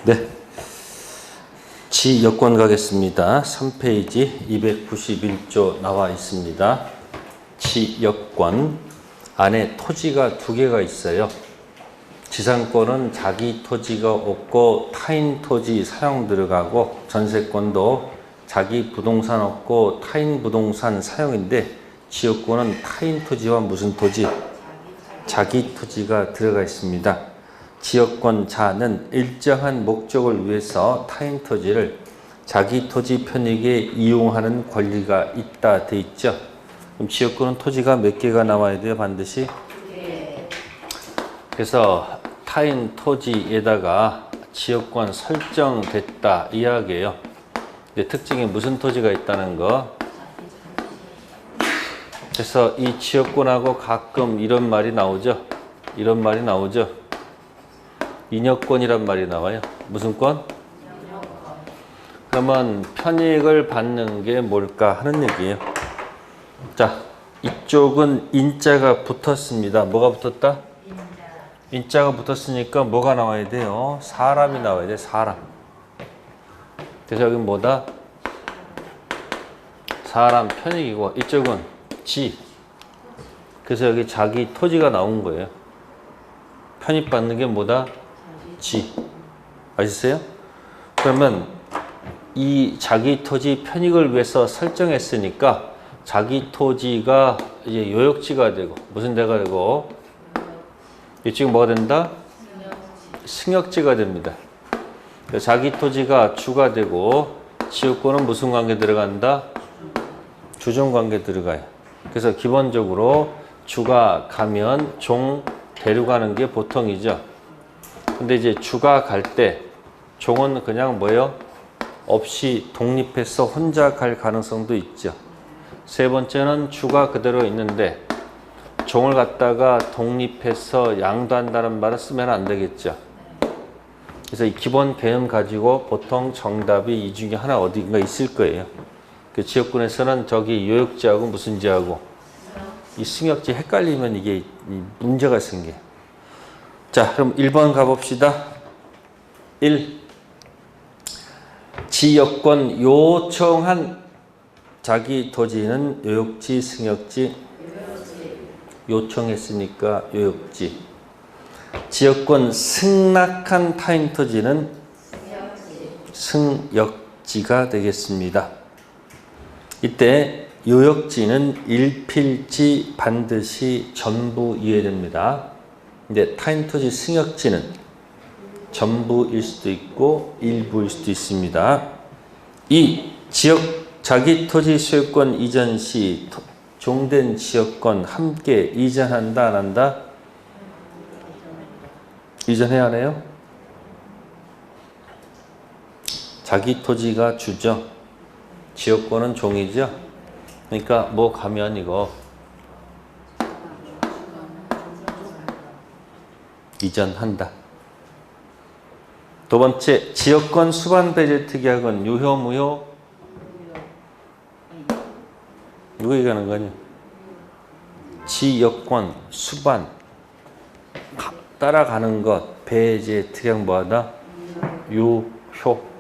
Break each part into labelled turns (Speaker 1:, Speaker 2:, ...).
Speaker 1: 네. 지역권 가겠습니다. 3페이지 291조 나와 있습니다. 지역권 안에 토지가 두 개가 있어요. 지상권은 자기 토지가 없고 타인 토지 사용 들어가고, 전세권도 자기 부동산 없고 타인 부동산 사용인데, 지역권은 타인 토지와 무슨 토지? 자기 토지가 들어가 있습니다. 지역권자는 일정한 목적을 위해서 타인 토지를 자기 토지 편익에 이용하는 권리가 있다 돼 있죠. 그럼 지역권은 토지가 몇 개가 나와야 돼요? 반드시. 그래서 타인 토지에다가 지역권 설정됐다 이야기예요. 근데 특징이 무슨 토지가 있다는 거. 그래서 이 지역권하고 가끔 이런 말이 나오죠. 이런 말이 나오죠. 인여권이란 말이 나와요. 무슨 권? 그러면 편익을 받는 게 뭘까 하는 얘기예요. 자, 이쪽은 인자가 붙었습니다. 뭐가 붙었다? 인자가 붙었으니까 뭐가 나와야 돼요? 사람이 나와야 돼. 사람. 그래서 여기 뭐다? 사람 편익이고, 이쪽은 지. 그래서 여기 자기 토지가 나온 거예요. 편익 받는 게 뭐다? 지. 아시세요? 그러면 이 자기 토지 편익을 위해서 설정했으니까 자기 토지가 이제 요역지가 되고, 무슨 데가 되고, 이쪽은 뭐가 된다? 승역지가 됩니다. 자기 토지가 주가 되고, 지역권은 무슨 관계 들어간다? 주종 관계 들어가요. 그래서 기본적으로 주가 가면 종 데려가는 게 보통이죠. 근데 이제 주가 갈 때 종은 그냥 뭐예요? 없이 독립해서 혼자 갈 가능성도 있죠. 세 번째는 주가 그대로 있는데 종을 갖다가 독립해서 양도한다는 말을 쓰면 안 되겠죠. 그래서 이 기본 개념 가지고 보통 정답이 이 중에 하나 어딘가 있을 거예요. 그 지역군에서는 저기 요역지하고 무슨 지하고 이 승역지 헷갈리면 이게 문제가 생겨요. 자, 그럼 1번 가봅시다. 1. 지역권 요청한 자기 토지는 요역지, 승역지? 요청했으니까 요역지. 지역권 승낙한 타인 토지는 승역지가 되겠습니다. 이때 요역지는 일필지 반드시 전부 이해됩니다. 근데 타인 토지 승역지는 전부일 수도 있고 일부일 수도 있습니다. 2. 지역 자기 토지 소유권 이전 시 종된 지역권 함께 이전한다 안 한다? 이전해야 하네요. 자기 토지가 주죠. 지역권은 종이죠. 그러니까 뭐 가면 이거 이전한다. 두 번째, 지역권 수반 배제 특약은 유효 무효? 누구 얘기하는 거냐? 지역권 수반 따라가는 것 배제 특약 뭐하다? 유효.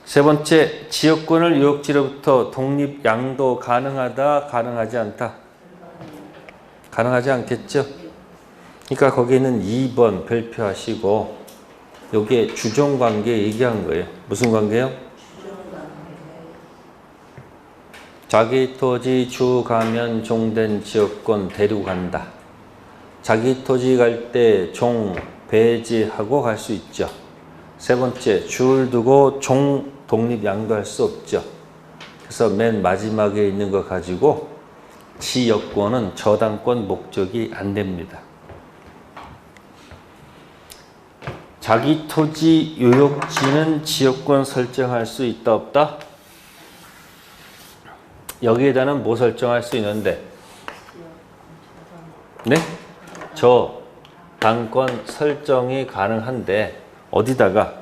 Speaker 1: 세 번째, 지역권을 요역지로부터 독립 양도 가능하다, 가능하지 않다? 가능하지 않겠죠? 그러니까 거기는 2번 별표하시고 여기에 주종관계 얘기한 거예요. 무슨 관계요? 자기 토지 주 가면 종된 지역권 데리고 간다. 자기 토지 갈 때 종 배제하고 갈 수 있죠. 세 번째, 주를 두고 종 독립 양도할 수 없죠. 그래서 맨 마지막에 있는 거 가지고 지역권은 저당권 목적이 안 됩니다. 자기 토지 요역지는 지역권 설정할 수 있다 없다? 여기에다는 뭐 설정할 수 있는데? 네? 저 당권 설정이 가능한데 어디다가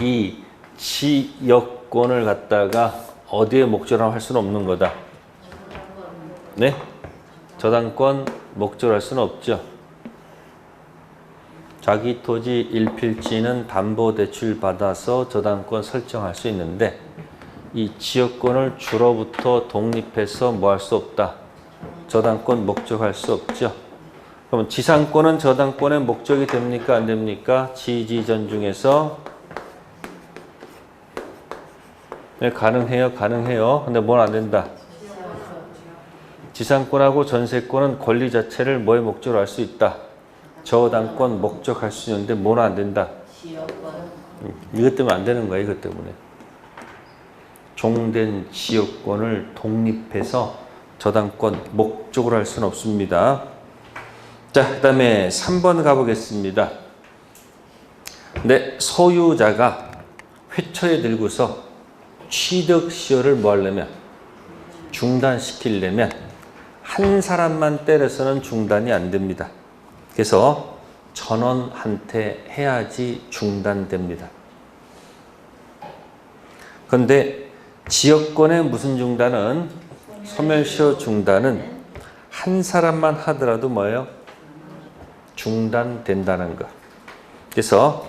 Speaker 1: 이 지역권을 갖다가 어디에 목적으로 할 수는 없는 거다. 네? 저당권 목적으로 할 수는 없죠. 자기 토지 일필지는 담보대출 받아서 저당권 설정할 수 있는데 이 지역권을 주로부터 독립해서 뭐 할 수 없다. 저당권 목적할 수 없죠. 그럼 지상권은 저당권의 목적이 됩니까? 안 됩니까? 지지전 중에서 네, 가능해요. 가능해요. 근데 뭘 안 된다. 지상권하고 전세권은 권리 자체를 뭐의 목적으로 할 수 있다. 저당권 목적할 수 있는데 뭐는 안 된다. 이것 때문에 안 되는 거야. 이것 때문에. 종된 지역권을 독립해서 저당권 목적으로 할 수는 없습니다. 자, 그 다음에 3번 가보겠습니다. 근데 소유자가 회초에 들고서 취득 시효를 뭐 하려면 중단시키려면 한 사람만 때려서는 중단이 안 됩니다. 그래서 전원한테 해야지 중단됩니다. 그런데 지역권의 무슨 중단은 소멸시효 중단은 한 사람만 하더라도 뭐예요? 중단된다는 거. 그래서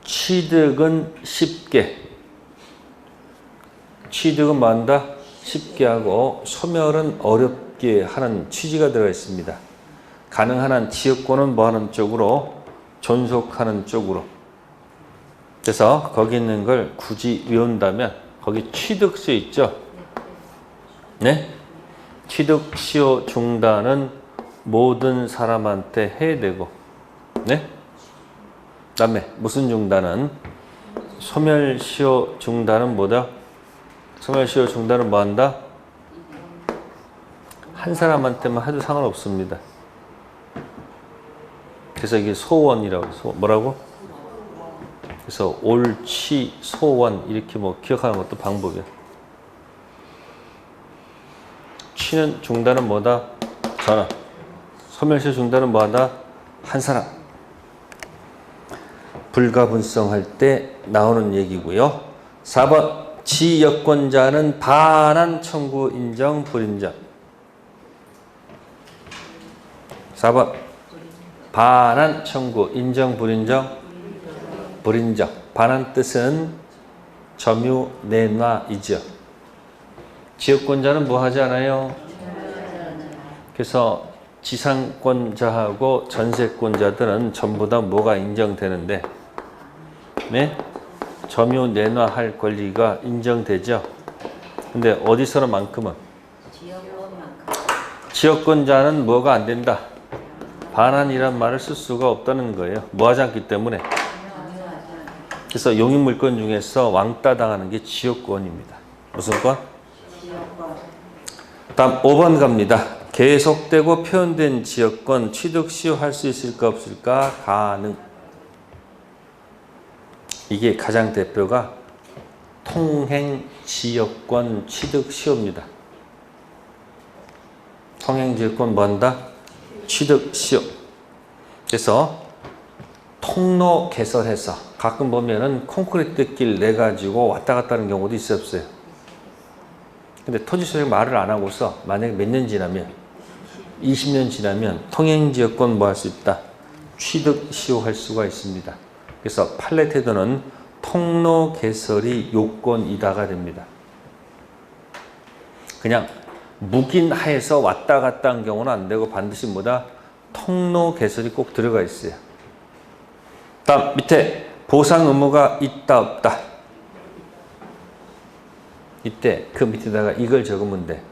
Speaker 1: 취득은 쉽게, 취득은 뭐 한다? 쉽게 하고 소멸은 어렵게 하는 취지가 들어가 있습니다. 가능한 한 지역권은 뭐 하는 쪽으로? 존속하는 쪽으로. 그래서 거기 있는 걸 굳이 외운다면 거기 취득시효 있죠? 네? 취득시효 중단은 모든 사람한테 해야 되고, 네? 그 다음에 무슨 중단은? 소멸시효 중단은 뭐다? 소멸시효 중단은 뭐 한다? 한 사람한테만 해도 상관없습니다. 그래서 이게 소원이라고, 뭐라고? 그래서 옳지, 소원 이렇게 뭐 기억하는 것도 방법이야. 취는 중단은 뭐다? 전원. 소멸시효 중단은 뭐하다? 한 사람. 불가분성할 때 나오는 얘기고요. 4번 지역권자는 반환 청구 인정 불인정. 4번 반환 청구 인정 불인정. 불인정. 반환 뜻은 점유 내놔이죠. 지역권자는 뭐 하지 않아요? 그래서 지상권자하고 전세권자들은 전부 다 뭐가 인정되는데, 네? 점유 내놔할 권리가 인정되죠. 근데 어디서만큼은? 지역권자는 뭐가 안 된다. 반환이란 말을 쓸 수가 없다는 거예요. 뭐 하지 않기 때문에. 그래서 용익물권 중에서 왕따 당하는 게 지역권입니다. 무슨 권? 다음 5번 갑니다. 계속되고 표현된 지역권 취득 시효할 수 있을까 없을까? 가능. 이게 가장 대표가 통행지역권 취득 시효입니다. 통행지역권 뭐 한다? 취득 시효. 그래서 통로 개설해서 가끔 보면은 콘크리트 길 내가지고 왔다 갔다 하는 경우도 있어요, 없어요? 근데 토지소유자 말을 안 하고서 만약에 몇 년 지나면 20년 지나면 통행지역권 뭐 할 수 있다? 취득 시효할 수가 있습니다. 그래서 판례태도는 통로 개설이 요건이다가 됩니다. 그냥 묵인하에서 왔다 갔다 한 경우는 안 되고 반드시 뭐다? 통로 개설이 꼭 들어가 있어요. 다음 밑에 보상 의무가 있다 없다. 이때 그 밑에다가 이걸 적으면 돼.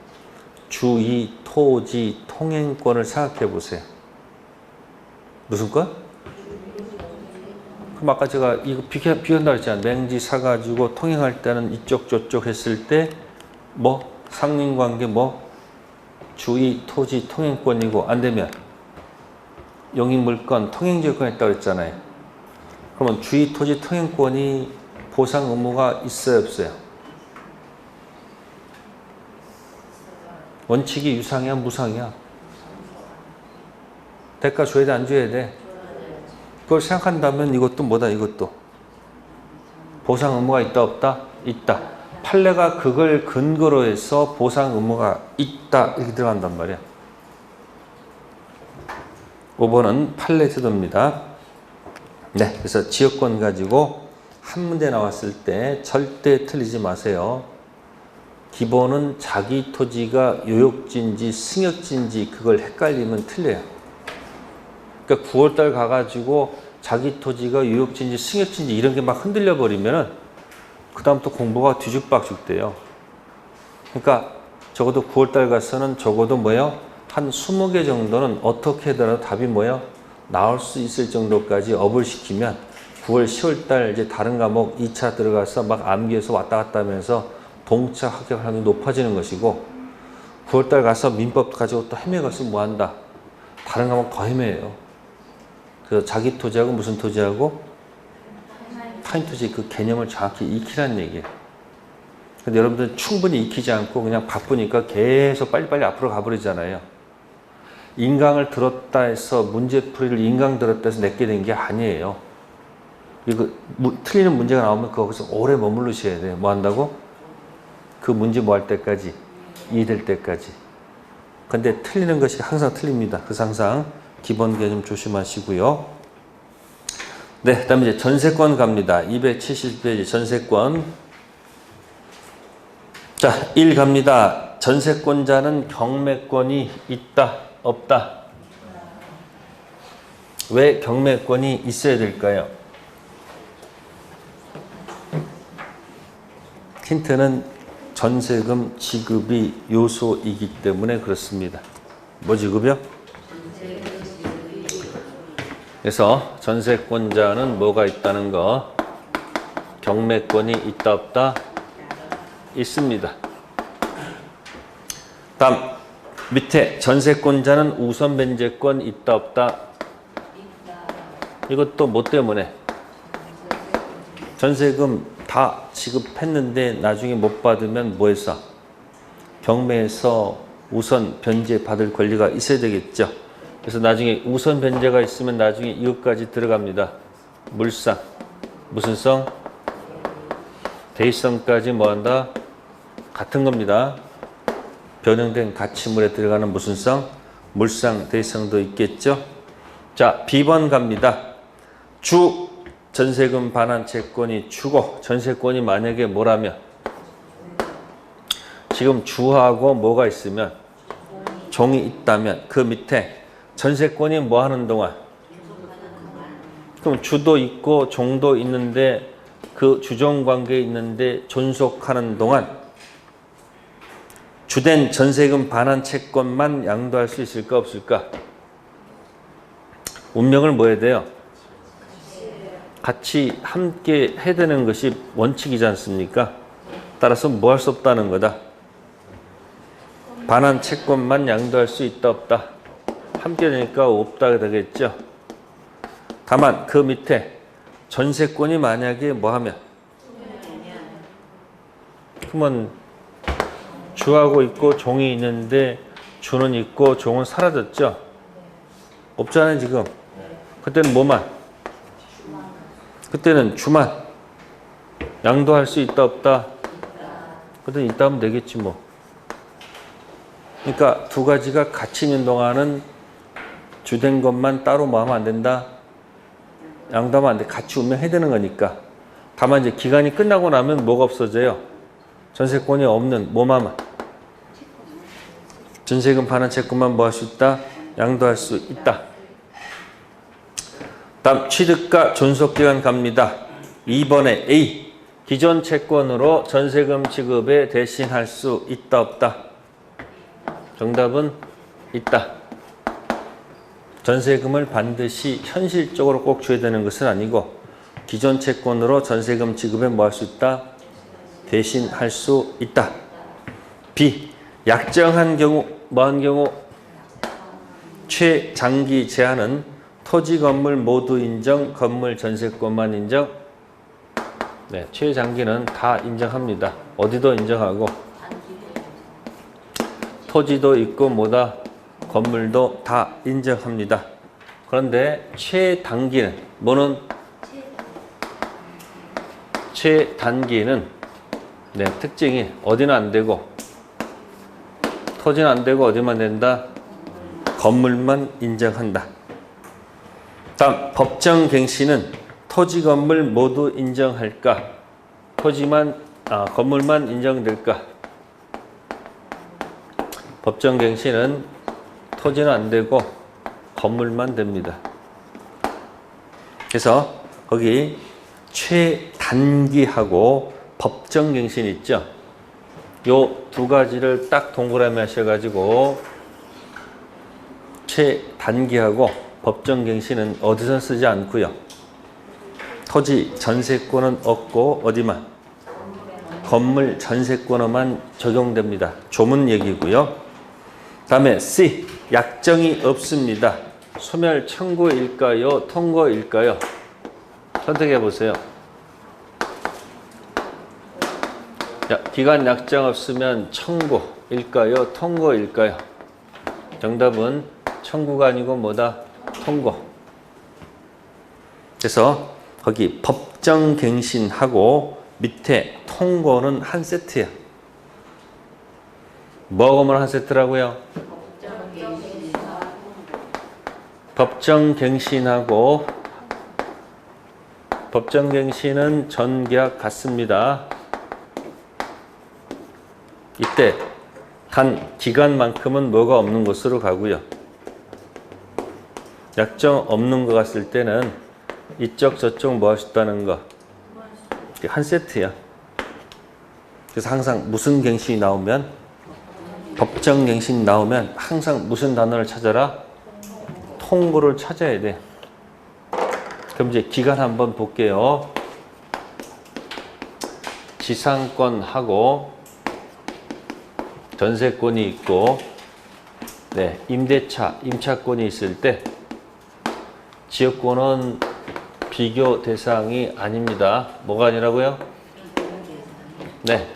Speaker 1: 주의 토지 통행권을 생각해 보세요. 무슨 건? 그럼 아까 제가 이거 비한다 그랬잖아요. 맹지 사가지고 통행할 때는 이쪽 저쪽 했을 때 뭐 상린관계 뭐 주의 토지 통행권이고 안 되면 용익물권 통행지역권 있다고 그랬잖아요. 그러면 주의 토지 통행권이 보상 의무가 있어요 없어요? 원칙이 유상이야 무상이야? 대가 줘야 돼 안 줘야 돼? 그걸 생각한다면 이것도 뭐다 이것도 보상 의무가 있다 없다? 있다. 판례가 그걸 근거로 해서 보상 의무가 있다 이렇게 들어간단 말이야. 5번은 판례 제도입니다. 네, 그래서 지역권 가지고 한 문제 나왔을 때 절대 틀리지 마세요. 기본은 자기 토지가 요역지인지 승역지인지 그걸 헷갈리면 틀려요. 그러니까 9월달 가가지고 자기 토지가 요역지인지 승역지인지 이런 게 막 흔들려 버리면은 그 다음부터 공부가 뒤죽박죽 돼요. 그러니까 적어도 9월달 가서는 적어도 뭐예요? 한 20개 정도는 어떻게 하더라도 답이 뭐예요? 나올 수 있을 정도까지 업을 시키면 9월, 10월달 이제 다른 과목 2차 들어가서 막 암기해서 왔다 갔다 하면서 동차 합격 확률이 높아지는 것이고 9월달 가서 민법 가지고 또 헤매가서 뭐 한다? 다른 과목 더 헤매요. 그래서 자기 토지하고 무슨 토지하고 타인 토지 그 개념을 정확히 익히라는 얘기예요. 근데 여러분들 충분히 익히지 않고 그냥 바쁘니까 계속 빨리빨리 앞으로 가버리잖아요. 인강을 들었다 해서 문제풀이를 인강 들었다 해서 내게 된 게 아니에요. 이거 틀리는 문제가 나오면 거기서 오래 머무르셔야 돼요. 뭐 한다고? 그 문제 뭐 할 때까지? 이해될 때까지. 근데 틀리는 것이 항상 틀립니다. 그래서 항상 기본 개념 조심하시고요. 네, 그 다음에 이제 전세권 갑니다. 270페이지 전세권. 자, 1 갑니다. 전세권자는 경매권이 있다, 없다? 왜 경매권이 있어야 될까요? 힌트는 전세금 지급이 요소이기 때문에 그렇습니다. 뭐 지급이요? 그래서 전세권자는 뭐가 있다는 거? 경매권이 있다, 없다? 있습니다. 다음 밑에 전세권자는 우선 변제권 있다, 없다? 이것도 뭐 때문에? 전세금 다 지급했는데 나중에 못 받으면 뭐 했어? 경매에서 우선 변제 받을 권리가 있어야 되겠죠. 그래서 나중에 우선 변제가 있으면 나중에 이것까지 들어갑니다. 물상, 무슨 성? 대의성까지 뭐 한다? 같은 겁니다. 변형된 가치물에 들어가는 무슨 성? 물상, 대의성도 있겠죠. 자, B번 갑니다. 주 전세금 반환 채권이 주고 전세권이 만약에 뭐라면 지금 주하고 뭐가 있으면 종이 있다면 그 밑에 전세권이 뭐 하는 동안 그럼 주도 있고 종도 있는데 그 주종 관계에 있는데 존속하는 동안 주된 전세금 반환 채권만 양도할 수 있을까 없을까? 운명을 뭐 해야 돼요? 같이 함께 해야 되는 것이 원칙이지 않습니까? 따라서 뭐 할 수 없다는 거다. 반환 채권만 양도할 수 있다 없다. 함께 되니까 없다 되겠죠. 다만 그 밑에 전세권이 만약에 뭐 하면 그러면 주하고 있고 종이 있는데 주는 있고 종은 사라졌죠. 없잖아요 지금. 그때는 뭐만? 그때는 주만 양도할 수 있다 없다? 그때는 있다 하면 되겠지 뭐. 그러니까 두 가지가 같이 있는 동안은 주된 것만 따로 뭐 하면 안 된다? 양도하면 안 돼. 같이 운명해야 되는 거니까. 다만 이제 기간이 끝나고 나면 뭐가 없어져요? 전세권이 없는 뭐만 전세금 반환 채권만 뭐 할 수 있다? 양도할 수 있다. 다음 취득과 존속기간 갑니다. 2번에 A. 기존 채권으로 전세금 지급에 대신할 수 있다 없다? 정답은 있다. 전세금을 반드시 현실적으로 꼭 줘야 되는 것은 아니고 기존 채권으로 전세금 지급에 뭐 할 수 있다? 대신할 수 있다. B. 약정한 경우 뭐한 경우? 최장기 제한은 토지 건물 모두 인정, 건물 전세권만 인정. 네, 최장기는 다 인정합니다. 어디도 인정하고 토지도 있고 뭐다 건물도 다 인정합니다. 그런데 최단기는 뭐는 최단기는 네, 특징이 어디는 안 되고 토지는 안 되고 어디만 된다? 건물만 인정한다. 다음 법정갱신은 토지 건물 모두 인정할까? 건물만 인정될까? 법정갱신은 토지는 안 되고 건물만 됩니다. 그래서 거기 최단기하고 법정갱신 있죠? 요 두 가지를 딱 동그라미 하셔가지고 최단기하고 법정갱신은 어디서 쓰지 않고요. 토지 전세권은 없고 어디만? 건물 전세권에만 적용됩니다. 조문 얘기고요. 다음에 C. 약정이 없습니다. 소멸 청구일까요? 통고일까요? 선택해 보세요. 자, 기간 약정 없으면 청구일까요? 통고일까요? 정답은 청구가 아니고 뭐다? 통고. 그래서 거기 법정갱신하고 밑에 통고는 한 세트야. 뭐가 면 한 세트라고요? 법정갱신하고 법정갱신은 전계약 같습니다. 이때 단 기간만큼은 뭐가 없는 곳으로 가고요. 약정 없는 거 갔을 때는 이쪽 저쪽 뭐 할 수 있다는 거 한 세트야. 그래서 항상 무슨 갱신이 나오면 법정갱신이 나오면 항상 무슨 단어를 찾아라? 통고를 찾아야 돼. 그럼 이제 기간 한번 볼게요. 지상권하고 전세권이 있고, 네, 임차권이 있을 때 지역권은 비교 대상이 아닙니다. 뭐가 아니라고요? 네,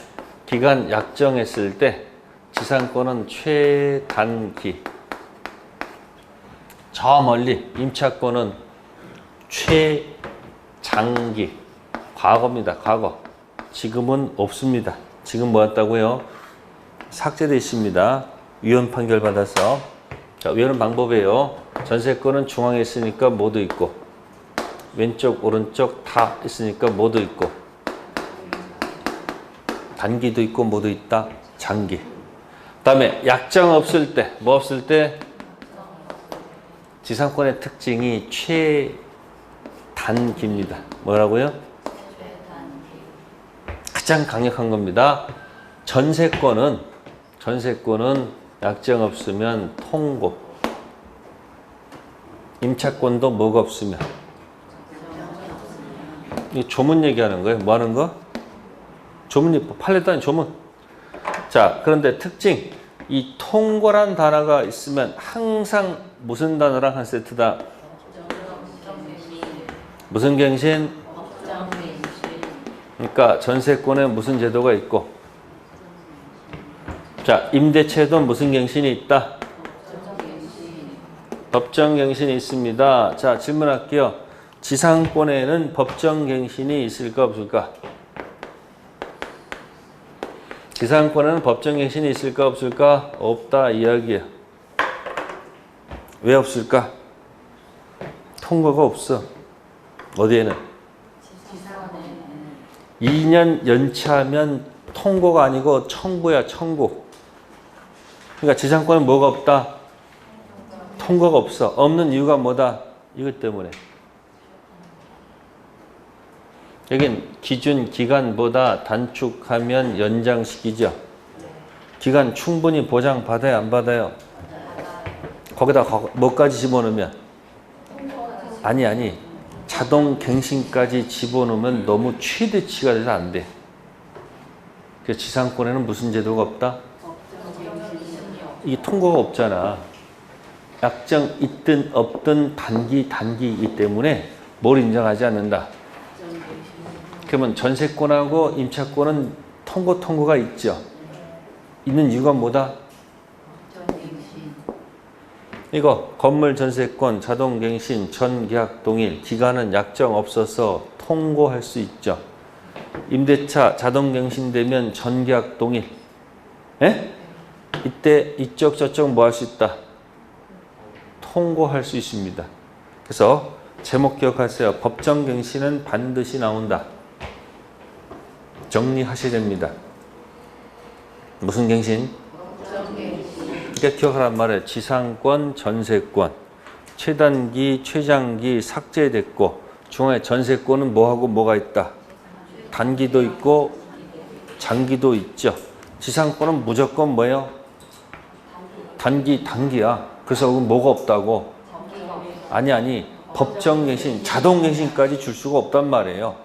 Speaker 1: 기간 약정했을 때 지상권은 최단기, 저 멀리 임차권은 최장기, 과거입니다. 과거. 지금은 없습니다. 지금 뭐였다고요? 삭제되어 있습니다. 위헌 판결 받아서. 자, 위헌 방법이에요. 전세권은 중앙에 있으니까 모두 있고, 왼쪽 오른쪽 다 있으니까 모두 있고, 단기도 있고 모두 있다. 장기. 다음에 약정 없을 때, 뭐 없을 때? 지상권의 특징이 최단기입니다. 뭐라고요? 가장 강력한 겁니다. 전세권은 약정 없으면 통고. 임차권도 뭐가 없으면. 이 조문 얘기하는 거예요. 뭐 하는 거? 조문입법. 판례도 아닌 조문. 자, 그런데 특징. 이 통고란 단어가 있으면 항상 무슨 단어랑 한 세트다? 무슨 갱신? 그러니까 전세권에 무슨 제도가 있고, 자, 임대차에도 무슨 갱신이 있다? 법정갱신이 있습니다. 자, 질문할게요. 지상권에는 법정갱신이 있을까 없을까? 지상권에는 법정갱신이 있을까 없을까? 없다 이야기야. 왜 없을까? 통고가 없어. 어디에는? 2년 연체하면 통고가 아니고 청구야, 청구. 그러니까 지상권은 뭐가 없다? 통고가 없어. 없는 이유가 뭐다? 이것 때문에. 여긴 기준 기간보다 단축하면 연장시키죠. 기간 충분히 보장받아요, 안 받아요? 거기다 뭐까지 집어넣으면? 아니. 자동 갱신까지 집어넣으면 너무 최대치가 돼서 안 돼. 그래서 지상권에는 무슨 제도가 없다? 이게 통고가 없잖아. 약정 있든 없든 단기이기 때문에 뭘 인정하지 않는다. 그러면 전세권하고 임차권은 통고가 있죠. 있는 이유가 뭐다? 이거 건물 전세권, 자동갱신, 전계약 동일, 기간은 약정 없어서 통고할 수 있죠. 임대차 자동갱신되면 전계약 동일. 에? 이때 이쪽 저쪽 뭐 할 수 있다? 통고할 수 있습니다. 그래서 제목 기억하세요. 법정갱신은 반드시 나온다. 정리하셔야 됩니다. 무슨 갱신? 그러니까 기억하란 말이에요. 지상권, 전세권, 최단기, 최장기 삭제됐고 중앙에 전세권은 뭐하고 뭐가 있다? 단기도 있고 장기도 있죠. 지상권은 무조건 뭐예요? 단기야. 그래서 뭐가 없다고? 아니 법정갱신, 자동갱신까지 줄 수가 없단 말이에요.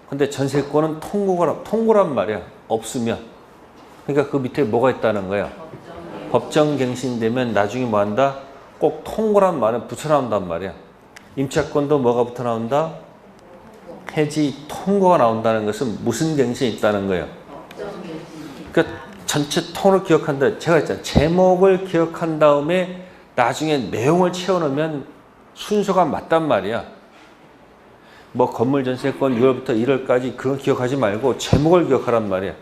Speaker 1: 근데 전세권은 통고란 말이야. 없으면. 그러니까 그 밑에 뭐가 있다는 거야? 법정갱신 되면 나중에 뭐 한다? 꼭 통고란 말은 붙여 나온단 말이야. 임차권도 뭐가 붙어 나온다? 해지 통고가 나온다는 것은 무슨 갱신이 있다는 거예요? 그러니까 전체 통으로 기억한다. 제가 했잖아요. 제목을 기억한 다음에 나중에 내용을 채워넣으면 순서가 맞단 말이야. 뭐 건물 전세권 6월부터 1월까지 그거 기억하지 말고 제목을 기억하란 말이야.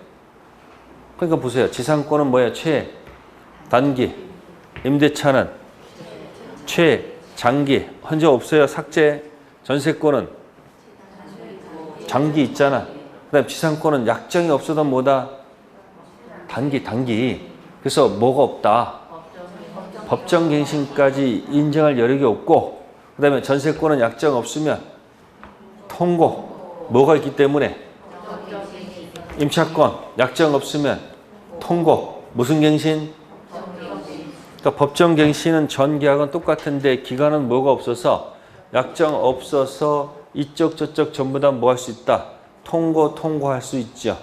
Speaker 1: 그러니까 보세요. 지상권은 뭐야? 최단기. 임대차는 최장기. 현재 없어요. 삭제. 전세권은 장기 있잖아. 그 다음 지상권은 약정이 없어도 뭐다? 단기. 그래서 뭐가 없다? 법정갱신까지 인정할 여력이 없고 그 다음에 전세권은 약정 없으면 통고. 뭐가 있기 때문에? 임차권 약정 없으면 통고. 무슨 갱신? 그러니까 법정갱신은 전계약은 똑같은데 기간은 뭐가 없어서 약정 없어서 이쪽 저쪽 전부 다 뭐 할 수 있다? 통고할 수 있죠.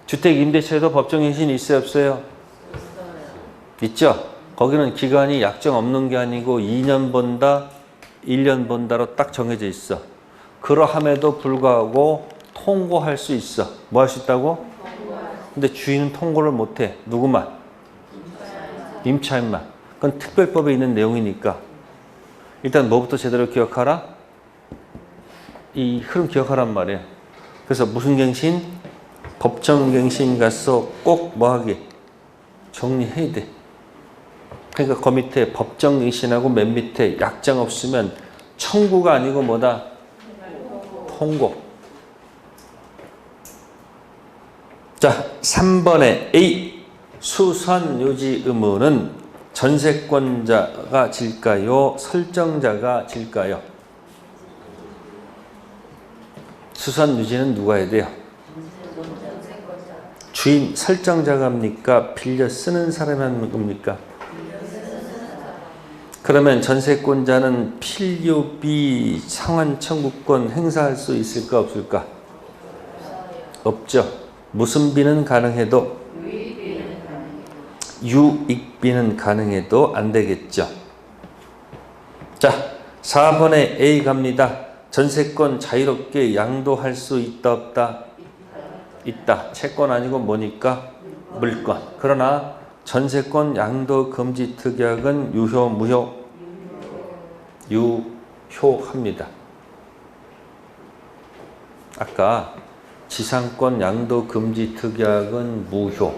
Speaker 1: 주택임대차에도 법정갱신이 있어요 없어요? 있죠. 거기는 기간이 약정 없는 게 아니고 2년 본다 1년 본다로 딱 정해져 있어. 그러함에도 불구하고 통고할 수 있어. 뭐 할 수 있다고? 근데 주인은 통고를 못해. 누구만? 임차인만. 그건 특별법에 있는 내용이니까 일단 뭐부터 제대로 기억하라? 이 흐름 기억하란 말이에요. 그래서 무슨 갱신? 법정갱신 가서 꼭 뭐하게? 정리해야 돼. 그러니까 그 밑에 법정갱신하고 맨 밑에 약정 없으면 청구가 아니고 뭐다? 통고. 자, 3번에 A. 수선유지 의무는 전세권자가 질까요? 설정자가 질까요? 수선유지는 누가 해야 돼요? 주인 설정자가 합니까? 빌려 쓰는 사람이 하는 겁니까? 그러면 전세권자는 필요비 상환 청구권 행사할 수 있을까 없을까? 없죠. 무슨 비는 가능해도 유익비는 가능해도 안 되겠죠. 자, 4번에 A 갑니다. 전세권 자유롭게 양도할 수 있다 없다? 있다. 채권 아니고 뭐니까? 물권. 그러나 전세권 양도 금지 특약은 유효 무효? 유효합니다. 아까 지상권 양도 금지 특약은 무효,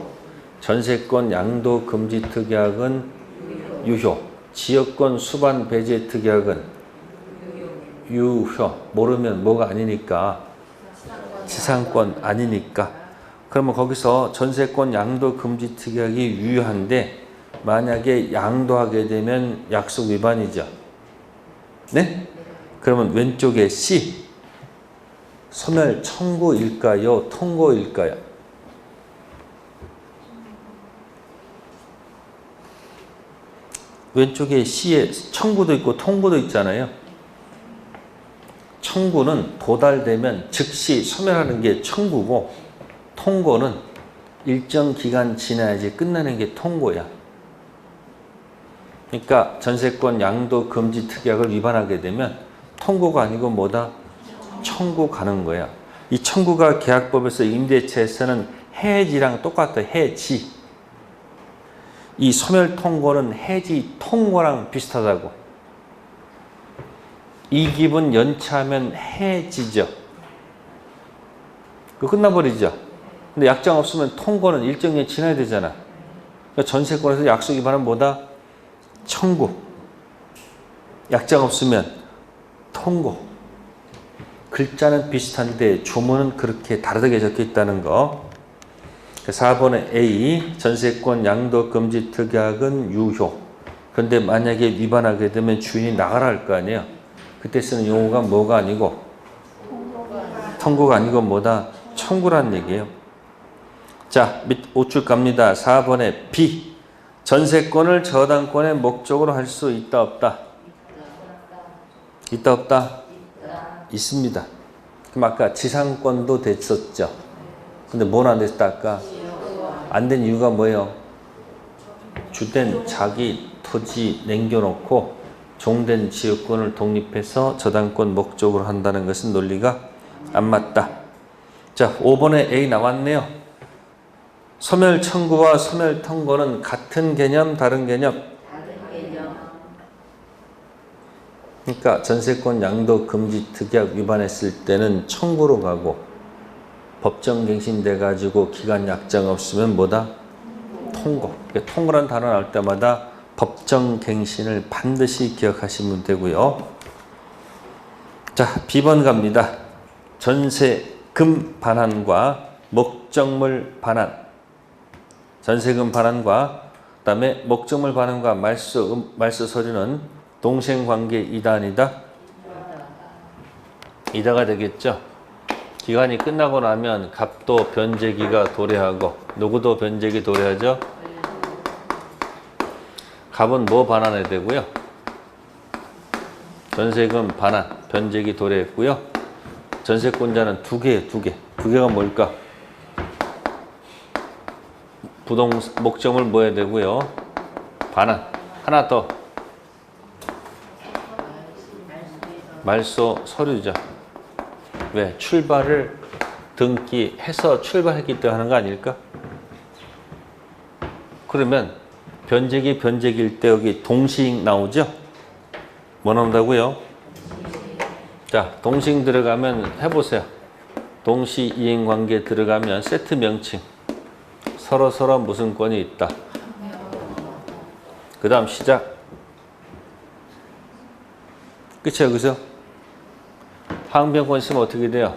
Speaker 1: 전세권 양도 금지 특약은 유효, 지역권 수반 배제 특약은 유효. 모르면 뭐가 아니니까? 지상권 아니니까. 그러면 거기서 전세권 양도 금지 특약이 유효한데 만약에 양도하게 되면 약속 위반이죠. 네? 그러면 왼쪽에 C. 소멸 청구일까요? 통고일까요? 왼쪽에 C에 청구도 있고 통고도 있잖아요. 청구는 도달되면 즉시 소멸하는 게 청구고 통고는 일정 기간 지나야지 끝나는 게 통고야. 그러니까 전세권 양도 금지 특약을 위반하게 되면 통고가 아니고 뭐다? 청구 가는 거야. 이 청구가 계약법에서 임대차에서는 해지랑 똑같아. 해지. 이 소멸 통고는 해지 통고랑 비슷하다고. 이 기분 연차하면 해지죠. 그 끝나버리죠. 근데 약정 없으면 통고는 일정이 지나야 되잖아. 그러니까 전세권에서 약속 위반은 뭐다? 청구. 약정 없으면 통고. 글자는 비슷한데 조문은 그렇게 다르게 적혀 있다는 거. 4번에 A, 전세권 양도금지 특약은 유효. 그런데 만약에 위반하게 되면 주인이 나가라 할 거 아니에요. 그때 쓰는 용어가 뭐가 아니고 통고가 아니고 뭐다? 청구란 얘기예요. 자, 밑 5줄 갑니다. 4번에 B, 전세권을 저당권의 목적으로 할 수 있다 없다? 있다 없다? 있습니다. 그럼 아까 지상권도 됐었죠. 근데 뭘 안 됐다 아까? 안 된 이유가 뭐예요? 주된 자기 토지 남겨놓고 종된 지역권을 독립해서 저당권 목적으로 한다는 것은 논리가 안 맞다. 자, 5번에 A 나왔네요. 소멸 청구와 소멸 통고는 같은 개념, 다른 개념?
Speaker 2: 다른 개념.
Speaker 1: 그러니까 전세권 양도 금지 특약 위반했을 때는 청구로 가고 법정갱신돼 가지고 기간 약정 없으면 뭐다? 통고. 그러니까 통고라는 단어 나올 때마다 법정갱신을 반드시 기억하시면 되고요. 자, B번 갑니다. 전세금 반환과 목적물 반환. 전세금 반환과 그다음에 목적물 반환과 말소 서류는 동생관계 이다 아니다? 이다가 되겠죠. 기간이 끝나고 나면 갑도 변제기가 도래하고 누구도 변제기 도래하죠? 갑은 뭐 반환해야 되고요? 전세금 반환, 변제기 도래했고요. 전세권자는 두 개가 뭘까? 목적물 뭐 해야 되고요? 반환. 하나 더. 말소 서류죠. 왜? 출발을 등기해서 출발했기 때문에 하는 거 아닐까? 그러면 변제기일 때 여기 동시잉 나오죠? 뭐 나온다고요? 자, 동시잉 들어가면 해보세요. 동시이행 관계 들어가면 세트 명칭. 서로 무슨 권이 있다. 그 다음 시작. 끝이야, 여기서? 항변권 있으면 어떻게 돼요?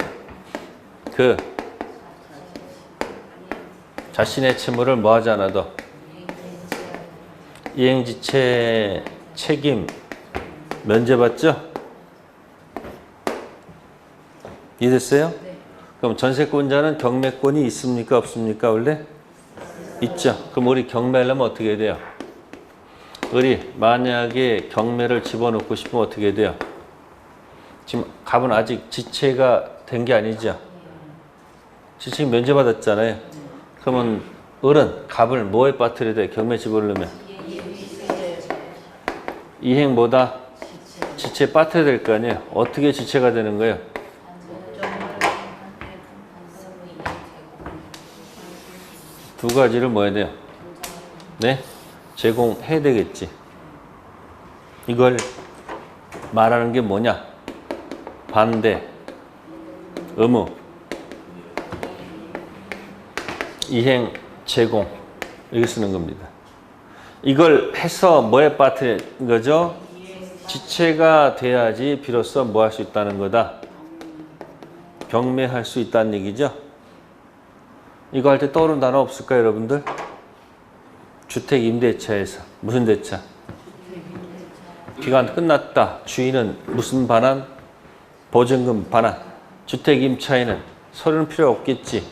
Speaker 1: 그 자신의 채무를 뭐 하지 않아도 이행지체 책임 면제받죠? 이해됐어요?
Speaker 2: 네.
Speaker 1: 그럼 전세권자는 경매권이 있습니까? 없습니까? 원래? 있죠. 그럼 우리 경매하려면 어떻게 해야 돼요? 우리 만약에 경매를 집어넣고 싶으면 어떻게 해야 돼요? 지금 갑은 아직 지체가 된 게 아니죠. 지체 면제받았잖아요. 그러면 을은 갑을 뭐에 빠뜨려야 돼? 경매 집어넣으면 이행 뭐다? 지체 빠뜨려야 될 거 아니에요. 어떻게 지체가 되는 거예요? 두 가지를 뭐 해야 돼요? 네? 제공해야 되겠지. 이걸 말하는 게 뭐냐? 반대, 의무, 이행, 제공 이렇게 쓰는 겁니다. 이걸 해서 뭐에 빠뜨린 거죠? 지체가 돼야지 비로소 뭐 할 수 있다는 거다? 경매할 수 있다는 얘기죠. 이거 할 때 떠오르는 단어 없을까요, 여러분들? 주택 임대차에서 무슨 대차? 기간 끝났다. 주인은 무슨 반환? 보증금 반환. 주택 임차인은 서류는 필요 없겠지.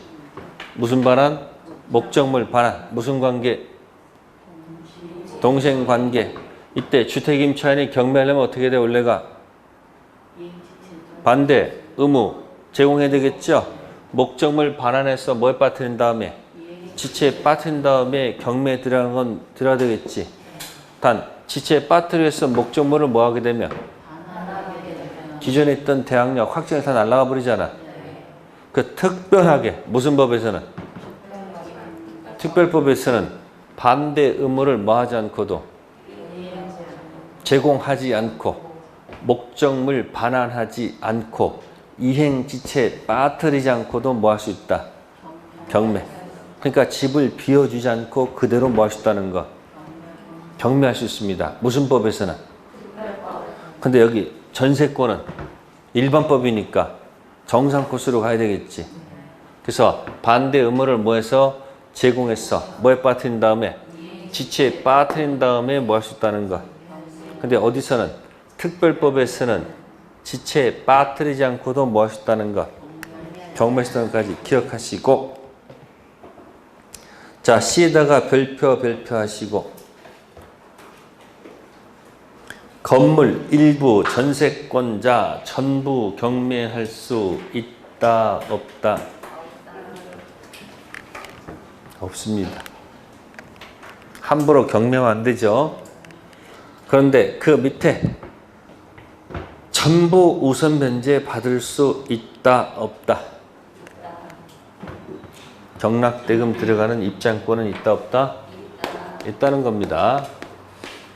Speaker 1: 무슨 반환? 목적물 반환. 무슨 관계? 동생 관계. 이때 주택 임차인이 경매하려면 어떻게 돼? 원래가 반대, 의무 제공해야 되겠죠. 목적물 반환해서 뭐에 빠뜨린 다음에 지체에 빠뜨린 다음에 경매에 들어가는 건 들어야 되겠지. 단 지체에 빠뜨려서 목적물을 뭐 하게 되면 기존에 있던 대항력 확정이 다 날아가 버리잖아. 그 특별하게 무슨 법에서는 특별법에서는 반대 의무를 뭐 하지 않고도 제공하지 않고 목적물 반환하지 않고 이행 지체 빠뜨리지 않고도 뭐 할 수 있다. 경매. 그러니까 집을 비워주지 않고 그대로 뭐 할 수 있다는 거. 경매할 수 있습니다. 무슨 법에서는? 근데 여기 전세권은 일반법이니까 정상 코스로 가야 되겠지. 그래서 반대 의무를 뭐해서 제공했어. 뭐에 빠뜨린 다음에 지체에 빠뜨린 다음에 뭐 할 수 있다는 거. 근데 어디서는 특별법에서는 지체에 빠뜨리지 않고도 뭐 할 수 있다는 거. 경멸시점까지 기억하시고, 자 C에다가 별표하시고, 건물 일부 전세권자 전부 경매할 수 있다 없다? 없습니다. 함부로 경매하면 안 되죠. 그런데 그 밑에 전부 우선 변제 받을 수 있다 없다? 경락대금 들어가는 입장권은 있다 없다? 있다는 겁니다.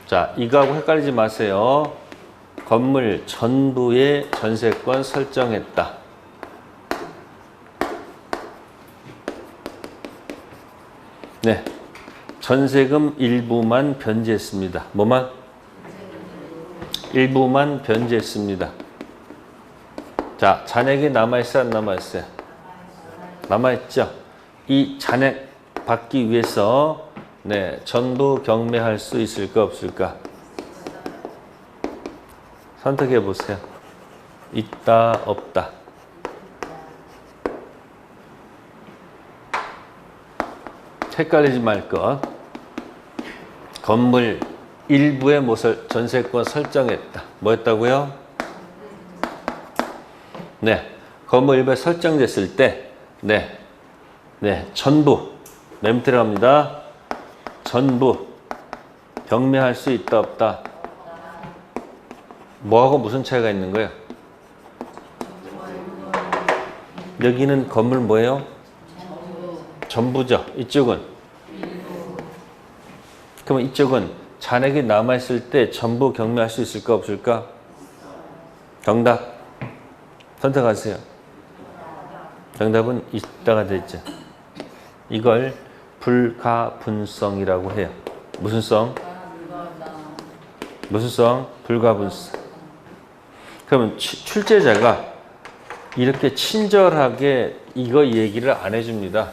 Speaker 1: 자, 이거하고 헷갈리지 마세요. 건물 전부의 전세권 설정했다. 네, 전세금 일부만 변제했습니다. 뭐만? 일부만 변제했습니다. 자, 잔액이 남아있어요, 안 남아있어요? 남아있죠? 이 잔액 받기 위해서 네, 전부 경매할 수 있을까 없을까? 선택해 보세요. 있다 없다? 헷갈리지 말 것. 건물 일부의 전세권 설정했다. 뭐 했다고요? 네, 건물 일부에 설정됐을 때 전부 맨 들어갑니다. 전부 경매할 수 있다 없다? 뭐하고 무슨 차이가 있는 거예요? 여기는 건물 뭐예요? 전부죠. 이쪽은? 그러면 이쪽은 잔액이 남아있을 때 전부 경매할 수 있을까 없을까? 정답 선택하세요. 정답은 있다가 되죠. 이걸 불가분성이라고 해요. 무슨 성? 무슨 성? 불가분성. 그러면 출제자가 이렇게 친절하게 이거 얘기를 안 해줍니다.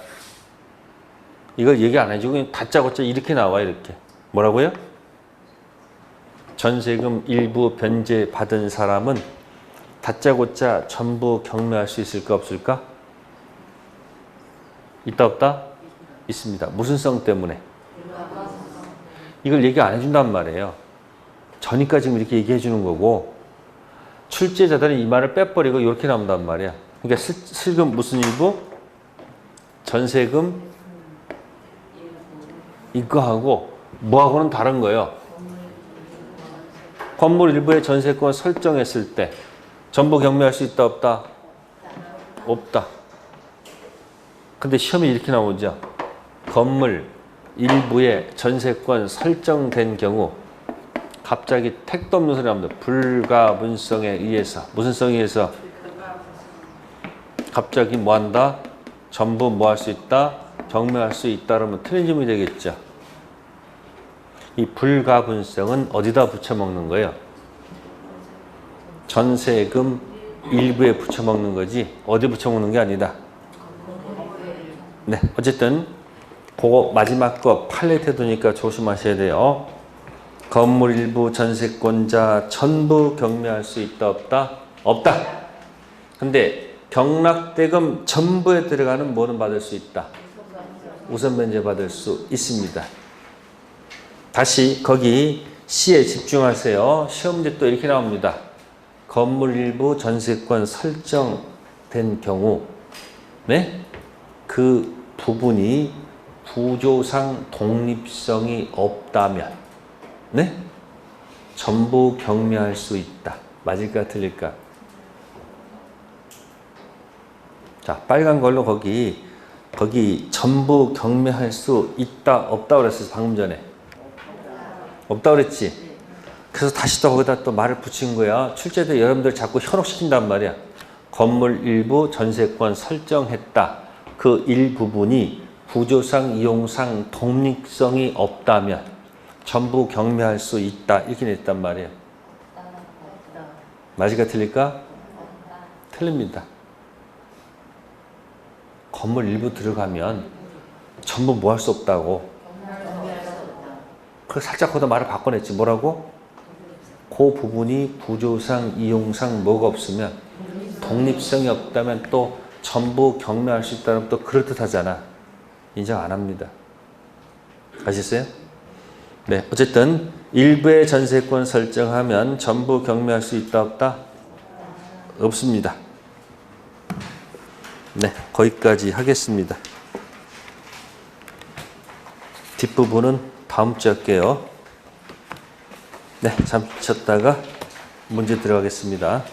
Speaker 1: 이걸 얘기 안 해주고 그냥 다짜고짜 이렇게 나와. 이렇게 뭐라고요? 전세금 일부 변제 받은 사람은 다짜고짜 전부 경매할 수 있을까 없을까? 있다 없다? 있습니다. 무슨 성 때문에? 이걸 얘기 안 해준단 말이에요. 저니까 지금 이렇게 얘기해 주는 거고, 출제자들은 이 말을 빼버리고 이렇게 나온단 말이야. 그러니까 슬금 무슨 일부? 전세금 이거하고 뭐하고는 다른 거예요. 건물 일부의 전세권 설정했을 때 전부 경매할 수 있다 없다? 없다. 근데 시험에 이렇게 나오죠. 건물 일부의 전세권 설정된 경우 갑자기 택도 없는 소리 나옵니다. 불가분성에 의해서. 무슨 성에 의해서? 갑자기 뭐 한다? 전부 뭐 할 수 있다? 경매할 수 있다. 그러면 틀린 질문이 되겠죠. 이 불가분성은 어디다 붙여먹는 거예요? 전세금 일부에 붙여먹는 거지 어디 붙여먹는 게 아니다. 네, 어쨌든 그거 마지막 거 판례 태도니까 조심하셔야 돼요. 건물 일부 전세권자 전부 경매할 수 있다 없다? 없다. 근데 경락대금 전부에 들어가는 뭐는 받을 수 있다? 우선 변제 받을 수 있습니다. 다시 거기 C에 집중하세요. 시험 문제 또 이렇게 나옵니다. 건물 일부 전세권 설정된 경우 그 부분이 구조상 독립성이 없다면 전부 경매할 수 있다. 맞을까 틀릴까? 자, 빨간 걸로 거기 전부 경매할 수 있다 없다 그랬어요. 방금 전에 없다 그랬지. 그래서 다시 또 거기다 또 말을 붙인 거야. 출제도 여러분들 자꾸 현혹시킨단 말이야. 건물 일부 전세권 설정했다. 그 일부분이 구조상 이용상 독립성이 없다면 전부 경매할 수 있다. 이렇게 냈단 말이에요. 맞을까 틀릴까? 틀립니다. 건물 일부 들어가면 전부 뭐 할 수 없다고. 그 살짝 거기다 말을 바꿔냈지. 뭐라고? 그 부분이 구조상, 이용상 뭐가 없으면, 독립성이 없다면 또 전부 경매할 수 있다면 또 그럴듯하잖아. 인정 안 합니다. 아시겠어요? 네, 어쨌든 일부의 전세권 설정하면 전부 경매할 수 있다 없다? 없습니다. 네, 거기까지 하겠습니다. 뒷부분은 다음 주에 할게요. 네, 잠시 쉬었다가 문제 들어가겠습니다.